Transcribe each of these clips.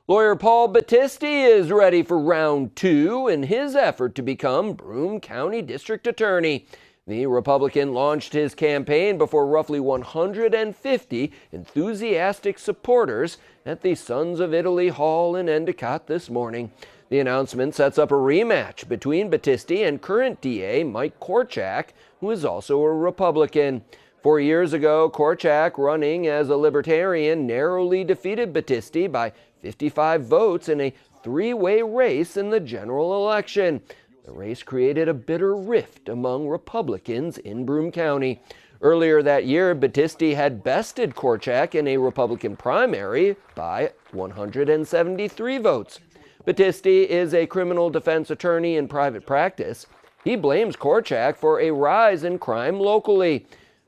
Lawyer Paul Battisti is ready for round two in his effort to become Broome County District Attorney. The Republican launched his campaign before roughly 150 enthusiastic supporters at the Sons of Italy Hall in Endicott this morning. The announcement sets up a rematch between Battisti and current DA Mike Korchak, who is also a Republican. 4 years ago, Korchak, running as a Libertarian, narrowly defeated Battisti by 55 votes in a three-way race in the general election. The race created a bitter rift among Republicans in Broome County. Earlier that year, Battisti had bested Korchak in a Republican primary by 173 votes. Battisti is a criminal defense attorney in private practice. He blames Korchak for a rise in crime locally.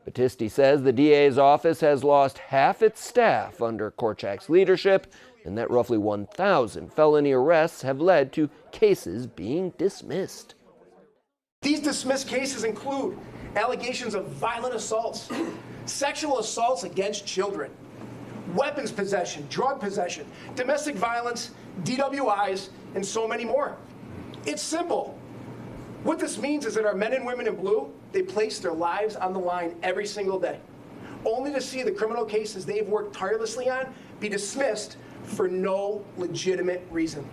Battisti says the DA's office has lost half its staff under Korchak's leadership, and that roughly 1,000 felony arrests have led to cases being dismissed. These dismissed cases include allegations of violent assaults, sexual assaults against children, weapons possession, drug possession, domestic violence, DWIs, and so many more. It's simple. What this means is that our men and women in blue, they place their lives on the line every single day, only to see the criminal cases they've worked tirelessly on be dismissed for no legitimate reason.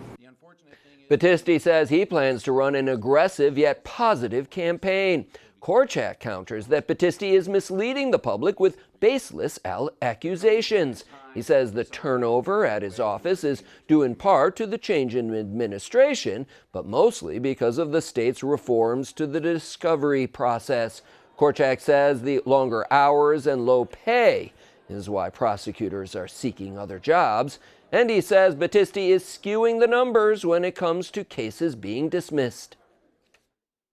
Battisti says he plans to run an aggressive yet positive campaign. Korchak counters that Battisti is misleading the public with baseless accusations. He says the turnover at his office is due in part to the change in administration, but mostly because of the state's reforms to the discovery process. Korchak says the longer hours and low pay is why prosecutors are seeking other jobs, and he says Battisti is skewing the numbers when it comes to cases being dismissed.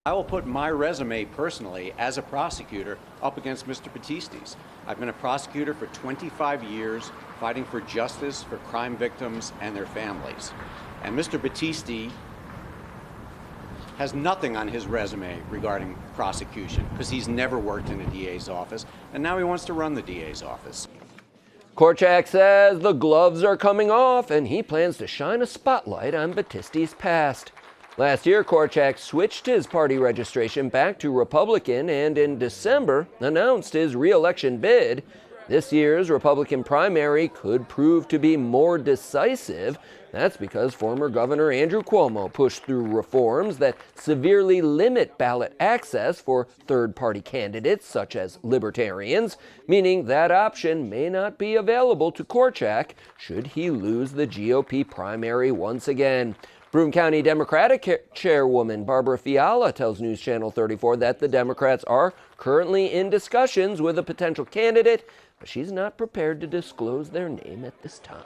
I will put my resume personally as a prosecutor up against Mr. Battisti's. I've been a prosecutor for 25 years, fighting for justice for crime victims and their families. And Mr. Battisti has nothing on his resume regarding prosecution because he's never worked in a DA's office, and now he wants to run the DA's office. Korchak says the gloves are coming off and he plans to shine a spotlight on Battisti's past. Last year, Korchak switched his party registration back to Republican and in December announced his re-election bid. This year's Republican primary could prove to be more decisive. That's because former Governor Andrew Cuomo pushed through reforms that severely limit ballot access for third-party candidates such as libertarians, meaning that option may not be available to Korchak should he lose the GOP primary once again. Broome County Democratic Chairwoman Barbara Fiala tells News Channel 34 that the Democrats are currently in discussions with a potential candidate, but she's not prepared to disclose their name at this time.